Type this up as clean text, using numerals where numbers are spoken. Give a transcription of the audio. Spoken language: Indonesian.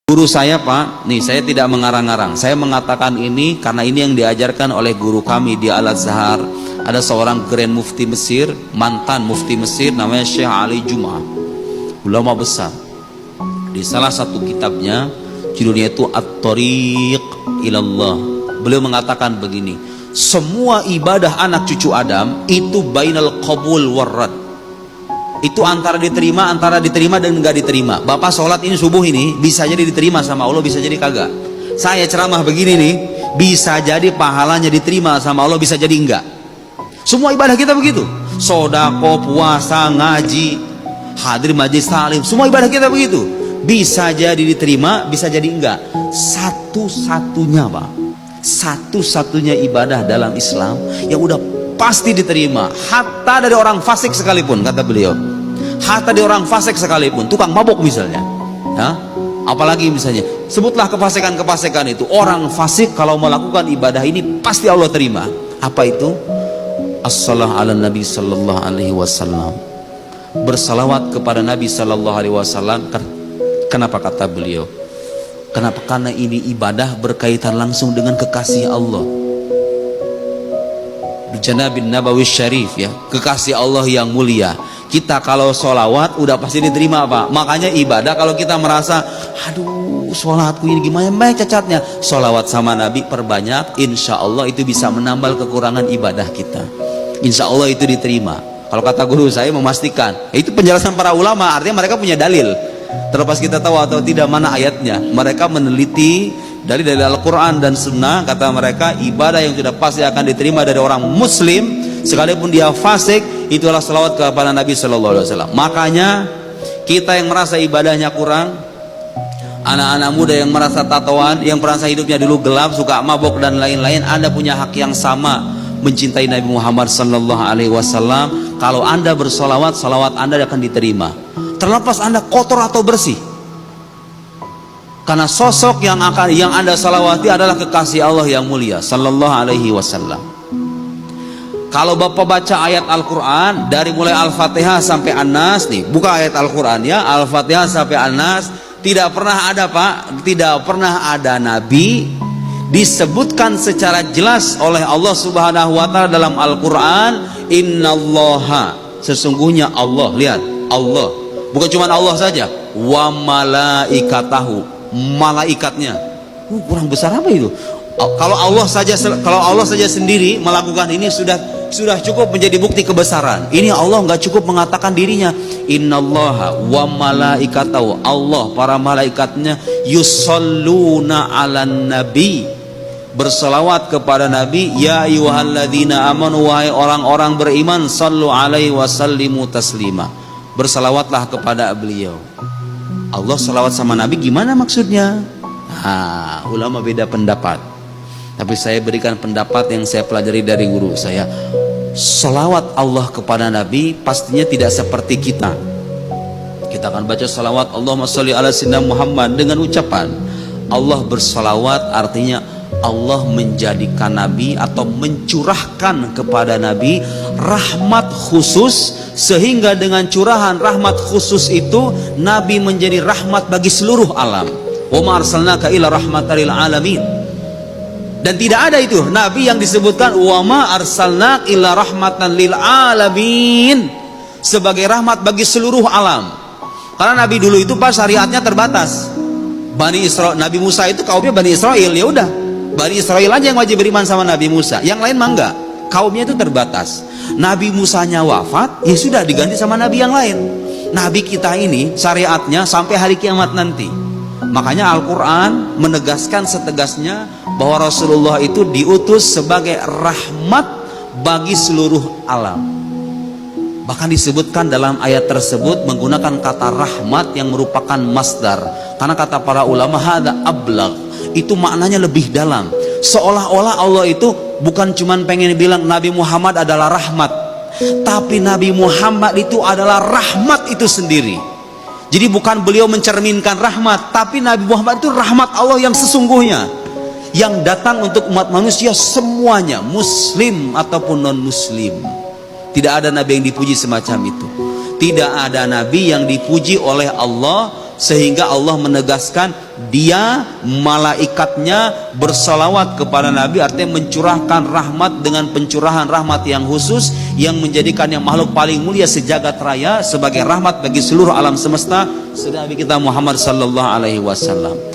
Guru saya Pak, nih saya tidak mengarang-arang, saya mengatakan ini karena ini yang diajarkan oleh guru kami di Al-Azhar. Ada seorang Grand Mufti Mesir, mantan Mufti Mesir, namanya Syekh Ali Jum'ah, ulama besar. Di salah satu kitabnya, judulnya itu At-Thariq Ilallah, beliau mengatakan begini: semua ibadah anak cucu Adam itu bainal qabul warrad, itu antara diterima dan enggak diterima. Bapak sholat ini subuh ini bisa jadi diterima sama Allah, bisa jadi kagak. Saya ceramah begini nih, bisa jadi pahalanya diterima sama Allah, bisa jadi enggak. Semua ibadah kita begitu, sodako, puasa, ngaji, hadir majlis taklim, semua ibadah kita begitu, bisa jadi diterima, bisa jadi enggak. Satu-satunya Pak, satu-satunya ibadah dalam Islam yang udah pasti diterima, hatta dari orang fasik sekalipun, kata beliau, hatta dari orang fasik sekalipun, tukang mabuk misalnya ya, apalagi misalnya sebutlah kefasikan-kefasikan itu, orang fasik kalau melakukan ibadah ini pasti Allah terima. Apa itu? As-salah ala Nabi sallallahu alaihi wasallam, bersalawat kepada Nabi sallallahu alaihi wasallam. Kenapa kata beliau? Kenapa? Karena ini ibadah berkaitan langsung dengan kekasih Allah. Janabin Nabawi Syarif ya, kekasih Allah yang mulia. Kita kalau sholawat udah pasti diterima Pak. Makanya ibadah kalau kita merasa aduh sholatku ini gimana baik cacatnya, sholawat sama Nabi perbanyak, insya Allah itu bisa menambal kekurangan ibadah kita, insya Allah itu diterima. Kalau kata guru saya memastikan, itu penjelasan para ulama, artinya mereka punya dalil. Terlepas kita tahu atau tidak mana ayatnya, mereka meneliti dari Al-Quran dan Sunnah. Kata mereka ibadah yang sudah pasti akan diterima dari orang muslim sekalipun dia fasik, itulah salawat kepada Nabi Sallallahu Alaihi Wasallam. Makanya kita yang merasa ibadahnya kurang, anak-anak muda yang merasa tatoan, yang merasa hidupnya dulu gelap, suka mabok dan lain-lain, Anda punya hak yang sama mencintai Nabi Muhammad Sallallahu Alaihi Wasallam. Kalau Anda bersolawat, salawat Anda akan diterima, terlepas Anda kotor atau bersih. Karena sosok yang Anda salawati adalah kekasih Allah yang mulia Sallallahu Alaihi Wasallam. Kalau Bapak baca ayat Al-Quran dari mulai Al-Fatihah sampai An-Nas nih, buka ayat Al-Quran ya, Al-Fatihah sampai An-Nas, tidak pernah ada Pak, tidak pernah ada Nabi disebutkan secara jelas oleh Allah Subhanahu wa Ta'ala dalam Al-Quran, innallaha, sesungguhnya Allah. Lihat, Allah, bukan cuma Allah saja, wa malaikatahu, malaikatnya. Kurang besar apa itu? Kalau Allah saja sendiri melakukan ini sudah cukup menjadi bukti kebesaran. Ini Allah nggak cukup mengatakan dirinya, innallaha wa malaikatahu, Allah para malaikatnya, yusalluna 'alan nabi, berselawat kepada Nabi, ya ayyuhalladzina amanu, wahai orang-orang beriman, sallu alaihi wasallimu taslima, berselawatlah kepada beliau. Allah selawat sama Nabi gimana maksudnya? Nah, ulama beda pendapat, tapi saya berikan pendapat yang saya pelajari dari guru saya. Selawat Allah kepada Nabi pastinya tidak seperti kita. Kita akan baca salawat Allahumma sholli ala sayyidina Muhammad dengan ucapan Allah bersalawat, artinya Allah menjadikan Nabi atau mencurahkan kepada Nabi rahmat khusus, sehingga dengan curahan rahmat khusus itu Nabi menjadi rahmat bagi seluruh alam. Wa ma arsalnaka illa rahmatan lil alamin. Dan tidak ada itu Nabi yang disebutkan wa ma arsalnaka illa rahmatan lil alamin, sebagai rahmat bagi seluruh alam. Karena Nabi dulu itu pas syariatnya terbatas. Bani Israel, Nabi Musa itu kaumnya Bani Israel, ya udah Bani Israel aja yang wajib beriman sama Nabi Musa, yang lain mah enggak, kaumnya itu terbatas. Nabi Musanya wafat, ya sudah diganti sama Nabi yang lain. Nabi kita ini syariatnya sampai hari kiamat nanti. Makanya Al-Quran menegaskan setegasnya bahwa Rasulullah itu diutus sebagai rahmat bagi seluruh alam. Bahkan disebutkan dalam ayat tersebut menggunakan kata rahmat yang merupakan masdar. Karena kata para ulama hadza ablagh, itu maknanya lebih dalam. Seolah-olah Allah itu bukan cuman pengen bilang Nabi Muhammad adalah rahmat, tapi Nabi Muhammad itu adalah rahmat itu sendiri. Jadi bukan beliau mencerminkan rahmat, tapi Nabi Muhammad itu rahmat Allah yang sesungguhnya, yang datang untuk umat manusia semuanya, muslim ataupun non muslim. Tidak ada Nabi yang dipuji semacam itu. Tidak ada Nabi yang dipuji oleh Allah sehingga Allah menegaskan dia, malaikatnya bersalawat kepada Nabi, artinya mencurahkan rahmat dengan pencurahan rahmat yang khusus yang menjadikan yang makhluk paling mulia sejagat raya sebagai rahmat bagi seluruh alam semesta, Nabi kita Muhammad sallallahu alaihi wasallam.